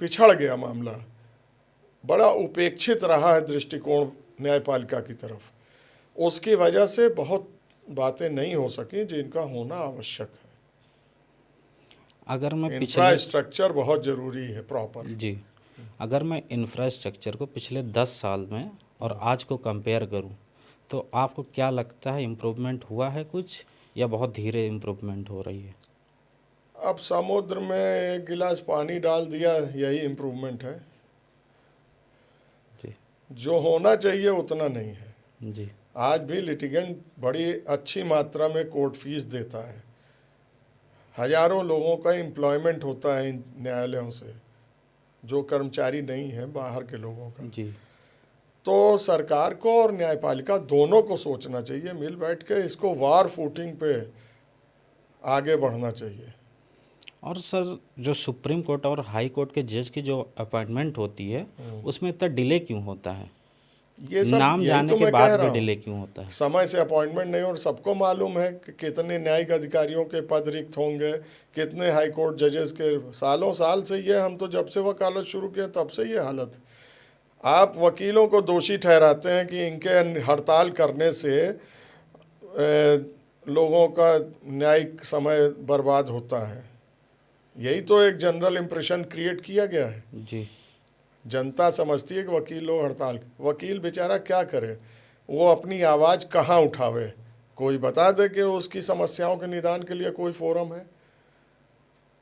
पिछड़ गया मामला, बड़ा उपेक्षित रहा है दृष्टिकोण न्यायपालिका की तरफ। उसकी वजह से बहुत बातें नहीं हो सकी जिनका होना आवश्यक है। अगर मैं पिछले इंफ्रास्ट्रक्चर बहुत ज़रूरी है प्रॉपर। जी अगर मैं इंफ्रास्ट्रक्चर को पिछले 10 साल में और आज को कंपेयर करूं तो आपको क्या लगता है, इम्प्रूवमेंट हुआ है कुछ या बहुत धीरे इम्प्रूवमेंट हो रही है? अब समुद्र में एक गिलास पानी डाल दिया, यही इम्प्रूवमेंट है। जी जो होना चाहिए उतना नहीं है। जी आज भी लिटिगेंट बड़ी अच्छी मात्रा में कोर्ट फीस देता है। हजारों लोगों का एम्प्लॉयमेंट होता है इन न्यायालयों से, जो कर्मचारी नहीं है, बाहर के लोगों का। जी तो सरकार को और न्यायपालिका दोनों को सोचना चाहिए, मिल बैठ के इसको वार फूटिंग पे आगे बढ़ना चाहिए। और सर जो सुप्रीम कोर्ट और हाई कोर्ट के जज की जो अपॉइंटमेंट होती है उसमें इतना डिले क्यों होता है? ये सब नाम यही जाने तो के मैं कह बाद रहा भी हूँ, डिले क्यों होता है? समय से अपॉइंटमेंट नहीं। और सबको मालूम है कि कितने न्यायिक अधिकारियों के पद रिक्त होंगे, कितने हाई कोर्ट जजेस के। सालों साल से ये, हम तो जब से वकालत शुरू किया तब से ये हालत है। आप वकीलों को दोषी ठहराते हैं कि इनके हड़ताल करने से लोगों का न्यायिक समय बर्बाद होता है। यही तो एक जनरल इम्प्रेशन क्रिएट किया गया है। जी जनता समझती है कि वकील लोग हड़ताल, वकील बेचारा क्या करे, वो अपनी आवाज़ कहाँ उठावे? कोई बता दे कि उसकी समस्याओं के निदान के लिए कोई फोरम है,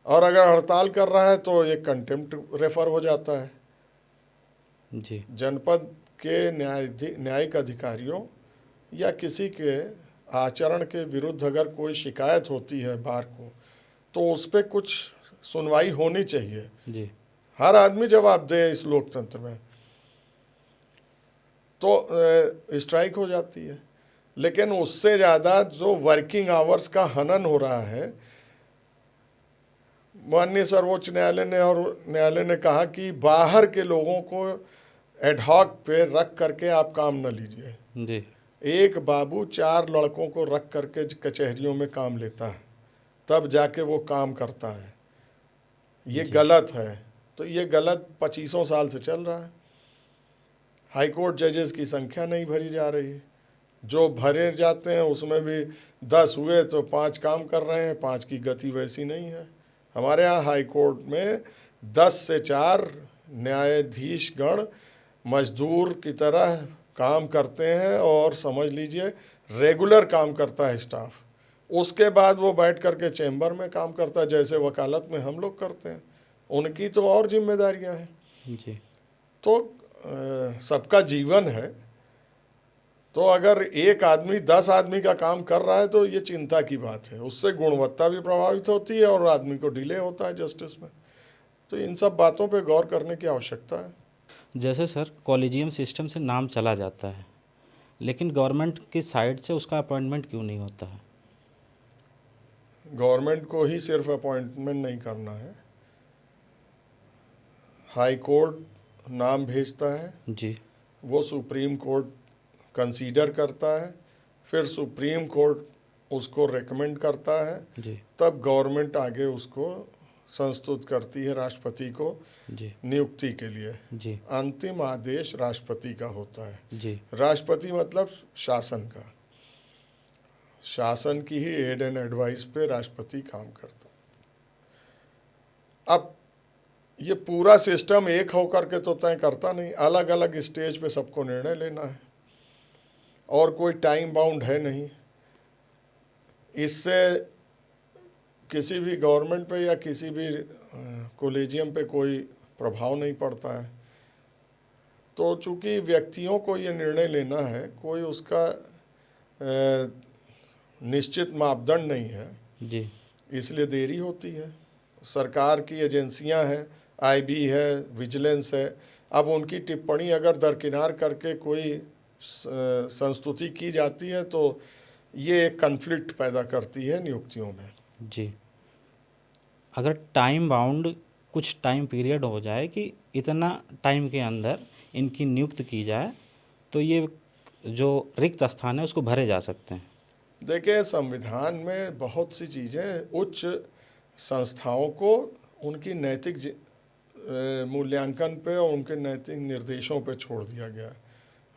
और अगर हड़ताल कर रहा है तो ये कंटेम्प्ट रेफर हो जाता है। जी जनपद के न्यायिक अधिकारियों या किसी के आचरण के विरुद्ध अगर कोई शिकायत होती है बार को, तो उस पर कुछ सुनवाई होनी चाहिए। जी हर आदमी जवाब दे इस लोकतंत्र में, तो स्ट्राइक हो जाती है। लेकिन उससे ज़्यादा जो वर्किंग आवर्स का हनन हो रहा है, माननीय सर्वोच्च न्यायालय ने कहा कि बाहर के लोगों को एडहॉक पे रख करके आप काम न लीजिए। जी एक बाबू 4 लड़कों को रख करके कचहरियों में काम लेता है, तब जाके वो काम करता है। ये गलत है। तो ये गलत 25 साल से चल रहा है। हाई कोर्ट जजेस की संख्या नहीं भरी जा रही है, जो भरे जाते हैं उसमें भी 10 हुए तो 5 काम कर रहे हैं, 5 की गति वैसी नहीं है। हमारे यहाँ हाई कोर्ट में 10 से 4 न्यायाधीश गण मजदूर की तरह काम करते हैं, और समझ लीजिए रेगुलर काम करता है स्टाफ। उसके बाद वो बैठ करके चैम्बर में काम करता है, जैसे वकालत में हम लोग करते हैं। उनकी तो और जिम्मेदारियां हैं। जी। तो सबका जीवन है, तो अगर एक आदमी 10 आदमी का काम कर रहा है तो ये चिंता की बात है। उससे गुणवत्ता भी प्रभावित होती है और आदमी को डिले होता है जस्टिस में। तो इन सब बातों पे गौर करने की आवश्यकता है। जैसे सर कॉलेजियम सिस्टम से नाम चला जाता है, लेकिन गवर्नमेंट की साइड से उसका अपॉइंटमेंट क्यों नहीं होता है? गवर्नमेंट को ही सिर्फ अपॉइंटमेंट नहीं करना है, हाई कोर्ट नाम भेजता है, जी। वो सुप्रीम कोर्ट कंसीडर करता है, फिर सुप्रीम कोर्ट उसको रेकमेंड करता है, जी। तब गवर्नमेंट आगे उसको संस्तुत करती है राष्ट्रपति को जी। नियुक्ति के लिए। जी। अंतिम आदेश राष्ट्रपति का होता है। जी। राष्ट्रपति मतलब शासन का, शासन की ही एड एंड एडवाइस पे राष्ट्रपति काम करता है। अब ये पूरा सिस्टम एक होकर के तो तय करता नहीं, अलग अलग स्टेज पे सबको निर्णय लेना है, और कोई टाइम बाउंड है नहीं। इससे किसी भी गवर्नमेंट पे या किसी भी कॉलेजियम पे कोई प्रभाव नहीं पड़ता है। तो चूंकि व्यक्तियों को ये निर्णय लेना है, कोई उसका निश्चित मापदंड नहीं है, जी। इसलिए देरी होती है। सरकार की एजेंसियां हैं, आईबी है, विजिलेंस है, अब उनकी टिप्पणी अगर दरकिनार करके कोई संस्तुति की जाती है तो ये एक कन्फ्लिक्ट पैदा करती है नियुक्तियों में। जी। अगर टाइम बाउंड कुछ टाइम पीरियड हो जाए कि इतना टाइम के अंदर इनकी नियुक्त की जाए, तो ये जो रिक्त स्थान है उसको भरे जा सकते हैं। देखिए, संविधान में बहुत सी चीज़ें उच्च संस्थाओं को उनकी नैतिक मूल्यांकन पे और उनके नैतिक निर्देशों पे छोड़ दिया गया है।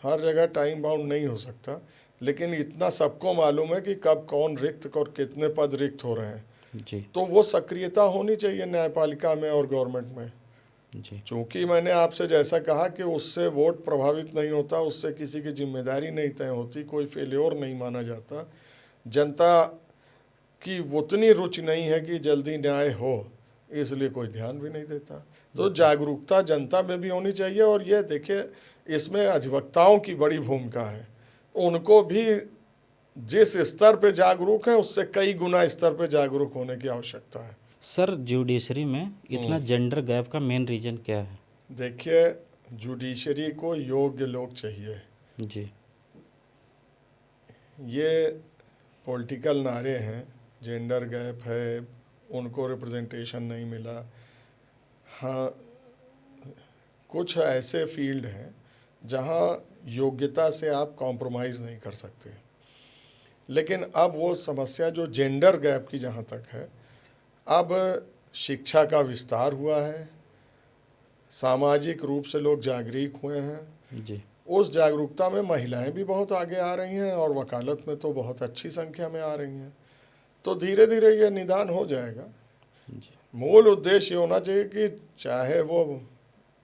हर जगह टाइम बाउंड नहीं हो सकता, लेकिन इतना सबको मालूम है कि कब कौन रिक्त और कितने पद रिक्त हो रहे हैं। जी। तो वो सक्रियता होनी चाहिए न्यायपालिका में और गवर्नमेंट में। जी। चूँकि मैंने आपसे जैसा कहा कि उससे वोट प्रभावित नहीं होता, उससे किसी की जिम्मेदारी नहीं तय होती, कोई फेल्योर नहीं माना जाता, जनता की उतनी रुचि नहीं है कि जल्दी न्याय हो, इसलिए कोई ध्यान भी नहीं देता। तो जागरूकता जनता में भी होनी चाहिए। और ये देखिए, इसमें अधिवक्ताओं की बड़ी भूमिका है। उनको भी जिस स्तर पे जागरूक है उससे कई गुना स्तर पे जागरूक होने की आवश्यकता है। सर जुडिशरी में इतना जेंडर गैप का मेन रीज़न क्या है? देखिए, जुडिशरी को योग्य लोग चाहिए। जी। ये पॉलिटिकल नारे हैं, जेंडर गैप है, उनको रिप्रेजेंटेशन नहीं मिला। हाँ, कुछ ऐसे फील्ड हैं जहाँ योग्यता से आप कॉम्प्रोमाइज़ नहीं कर सकते, लेकिन अब वो समस्या जो जेंडर गैप की जहाँ तक है, अब शिक्षा का विस्तार हुआ है, सामाजिक रूप से लोग जागरूक हुए हैं। जी। उस जागरूकता में महिलाएं भी बहुत आगे आ रही हैं, और वकालत में तो बहुत अच्छी संख्या में आ रही हैं। तो धीरे धीरे ये निदान हो जाएगा। जी। मूल उद्देश्य ये होना चाहिए कि चाहे वो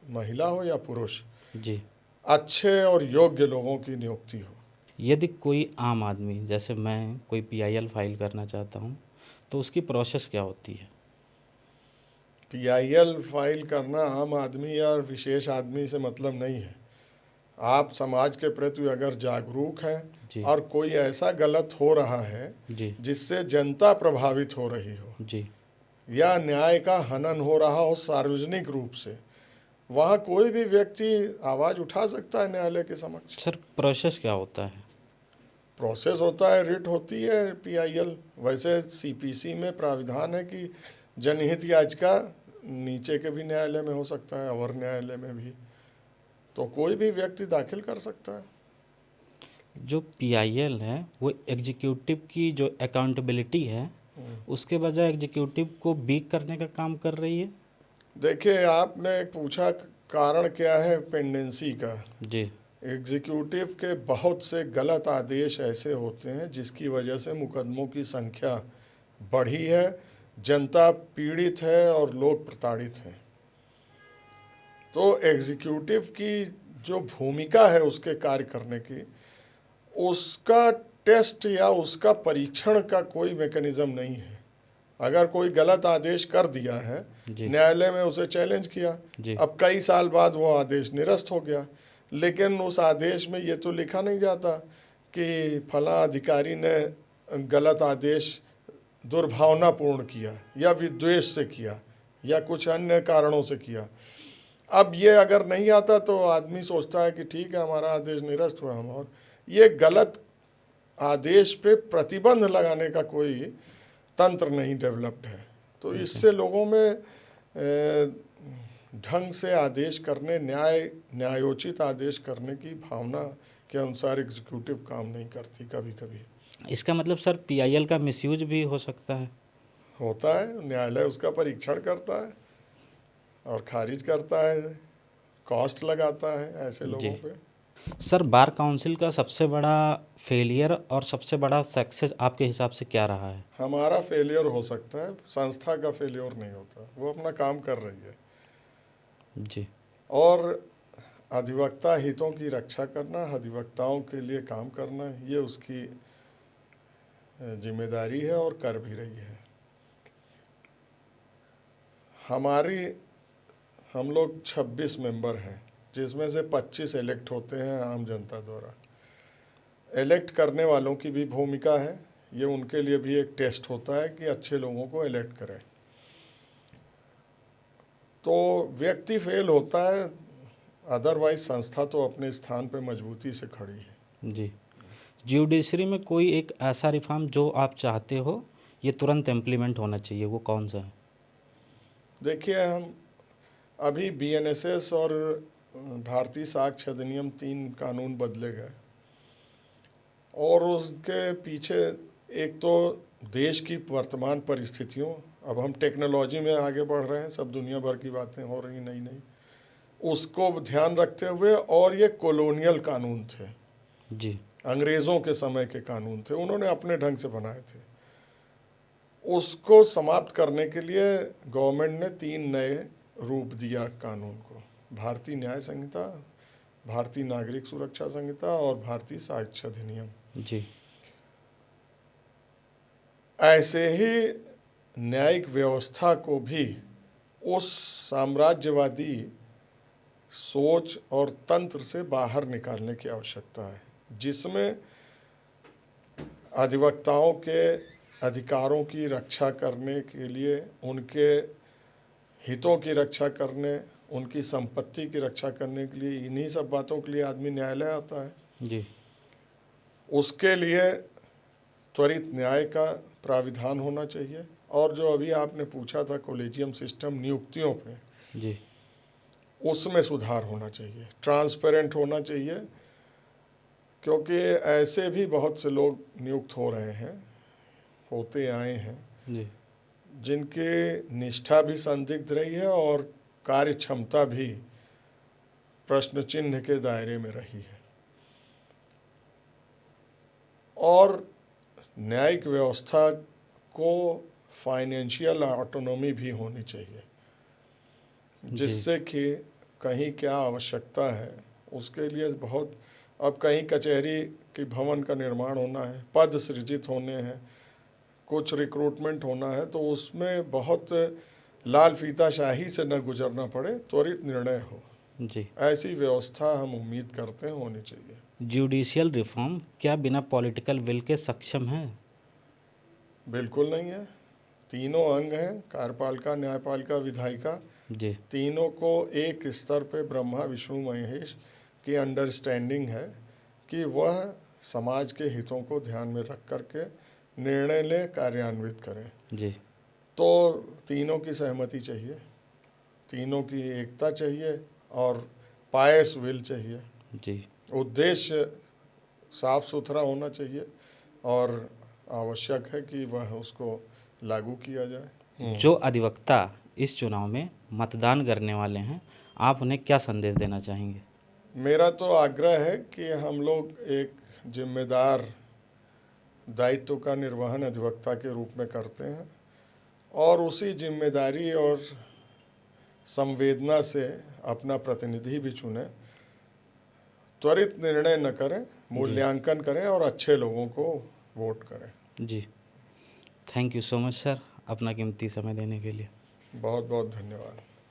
महिला हो या पुरुष, जी। अच्छे और योग्य लोगों की नियुक्ति हो। यदि कोई आम आदमी जैसे मैं कोई पीआईएल फाइल करना चाहता हूँ, तो उसकी प्रोसेस क्या होती है? पीआईएल फाइल करना आम आदमी या विशेष आदमी से मतलब नहीं है। आप समाज के प्रति अगर जागरूक हैं जी। और कोई ऐसा गलत हो रहा है जी। जिससे जनता प्रभावित हो रही हो, जी। या न्याय का हनन हो रहा हो सार्वजनिक रूप से, वहाँ कोई भी व्यक्ति आवाज़ उठा सकता है न्यायालय के समक्ष। सर प्रोसेस क्या होता है? प्रोसेस होता है, रिट होती है पीआईएल। वैसे सीपीसी में प्राविधान है कि जनहित याचिका नीचे के भी न्यायालय में हो सकता है, अवर न्यायालय में भी, तो कोई भी व्यक्ति दाखिल कर सकता है। जो पीआईएल है वो एग्जीक्यूटिव की जो अकाउंटेबिलिटी है उसके बजाय एग्जीक्यूटिव को वीक करने का काम कर रही है। देखिए, आपने पूछा कारण क्या है पेंडेंसी का। जी। एग्जीक्यूटिव के बहुत से गलत आदेश ऐसे होते हैं जिसकी वजह से मुकदमों की संख्या बढ़ी है, जनता पीड़ित है और लोग प्रताड़ित हैं। तो एग्जीक्यूटिव की जो भूमिका है उसके कार्य करने की, उसका टेस्ट या उसका परीक्षण का कोई मैकेनिज्म नहीं है। अगर कोई गलत आदेश कर दिया है, जी। न्यायालय में उसे चैलेंज किया, जी। अब कई साल बाद वो आदेश निरस्त हो गया, लेकिन उस आदेश में ये तो लिखा नहीं जाता कि फला अधिकारी ने गलत आदेश दुर्भावनापूर्ण किया या विद्वेष से किया या कुछ अन्य कारणों से किया। अब ये अगर नहीं आता तो आदमी सोचता है कि ठीक है, हमारा आदेश निरस्त हुआ, हम, और ये गलत आदेश पे प्रतिबंध लगाने का कोई तंत्र नहीं डेवलप्ड है। तो इससे लोगों में ढंग से आदेश करने, न्यायोचित आदेश करने की भावना के अनुसार एग्जीक्यूटिव काम नहीं करती। कभी कभी इसका मतलब सर पीआईएल का मिसयूज भी हो सकता है? होता है, न्यायालय उसका परीक्षण करता है और खारिज करता है, कॉस्ट लगाता है ऐसे लोगों पे। सर बार काउंसिल का सबसे बड़ा फेलियर और सबसे बड़ा सक्सेस आपके हिसाब से क्या रहा है? हमारा फेलियर हो सकता है, संस्था का फेलियर नहीं होता। वो अपना काम कर रही है जी। और अधिवक्ता हितों की रक्षा करना, अधिवक्ताओं के लिए काम करना, ये उसकी जिम्मेदारी है और कर भी रही है। हम लोग 26 मेंबर हैं, जिसमें से 25 इलेक्ट होते हैं आम जनता द्वारा। इलेक्ट करने वालों की भी भूमिका है, ये उनके लिए भी एक टेस्ट होता है कि अच्छे लोगों को इलेक्ट करें। तो व्यक्ति फेल होता है, अदरवाइज संस्था तो अपने स्थान पे मजबूती से खड़ी है। जी। जुडिशरी में कोई एक ऐसा रिफॉर्म जो आप चाहते हो ये तुरंत इम्प्लीमेंट होना चाहिए, वो कौन सा है? देखिए, हम अभी बीएनएसएस और भारतीय साक्ष्य अधिनियम 3 कानून बदले गए और उसके पीछे एक तो देश की वर्तमान परिस्थितियों, अब हम टेक्नोलॉजी में आगे बढ़ रहे हैं, सब दुनिया भर की बातें हो रही नई नई, उसको ध्यान रखते हुए, और ये कॉलोनियल कानून थे, जी। अंग्रेज़ों के समय के कानून थे, उन्होंने अपने ढंग से बनाए थे। उसको समाप्त करने के लिए गवर्नमेंट ने 3 नए रूप दिया कानून को: भारतीय न्याय संहिता, भारतीय नागरिक सुरक्षा संहिता और भारतीय साक्ष्य अधिनियम। जी। ऐसे ही न्यायिक व्यवस्था को भी उस साम्राज्यवादी सोच और तंत्र से बाहर निकालने की आवश्यकता है, जिसमें अधिवक्ताओं के अधिकारों की रक्षा करने के लिए, उनके हितों की रक्षा करने, उनकी संपत्ति की रक्षा करने के लिए, इन्हीं सब बातों के लिए आदमी न्यायालय आता है। जी। उसके लिए त्वरित न्याय का प्राविधान होना चाहिए। और जो अभी आपने पूछा था कॉलेजियम सिस्टम नियुक्तियों पे, जी। उसमें सुधार होना चाहिए, ट्रांसपेरेंट होना चाहिए, क्योंकि ऐसे भी बहुत से लोग नियुक्त हो रहे हैं, होते आए हैं, जी। जिनकी निष्ठा भी संदिग्ध रही है और कार्य क्षमता भी प्रश्न चिन्ह के दायरे में रही है। और न्यायिक व्यवस्था को फाइनेंशियल ऑटोनॉमी भी होनी चाहिए, जिससे कि कहीं क्या आवश्यकता है उसके लिए बहुत, अब कहीं कचहरी की भवन का निर्माण होना है, पद सृजित होने हैं, कुछ रिक्रूटमेंट होना है, तो उसमें बहुत लाल फीताशाही से न गुजरना पड़े, त्वरित निर्णय हो। जी। ऐसी व्यवस्था हम उम्मीद करते हैं होनी चाहिए। जुडिशियल रिफॉर्म क्या बिना पॉलिटिकल विल के सक्षम है? बिल्कुल नहीं है। तीनों अंग हैं, कार्यपालिका, न्यायपालिका, विधायिका, जी। तीनों को एक स्तर पे ब्रह्मा विष्णु महेश की अंडरस्टैंडिंग है कि वह समाज के हितों को ध्यान में रख करके निर्णय ले, कार्यान्वित करें। जी। तो तीनों की सहमति चाहिए, तीनों की एकता चाहिए और पायस विल चाहिए। जी। उद्देश्य साफ सुथरा होना चाहिए और आवश्यक है कि वह उसको लागू किया जाए। जो अधिवक्ता इस चुनाव में मतदान करने वाले हैं, आप उन्हें क्या संदेश देना चाहेंगे? मेरा तो आग्रह है कि हम लोग एक जिम्मेदार दायित्व का निर्वहन अधिवक्ता के रूप में करते हैं और उसी जिम्मेदारी और संवेदना से अपना प्रतिनिधि भी चुनें। त्वरित निर्णय न करें, मूल्यांकन करें और अच्छे लोगों को वोट करें। जी, thank you so much sir, अपना कीमती समय देने के लिए। बहुत बहुत धन्यवाद।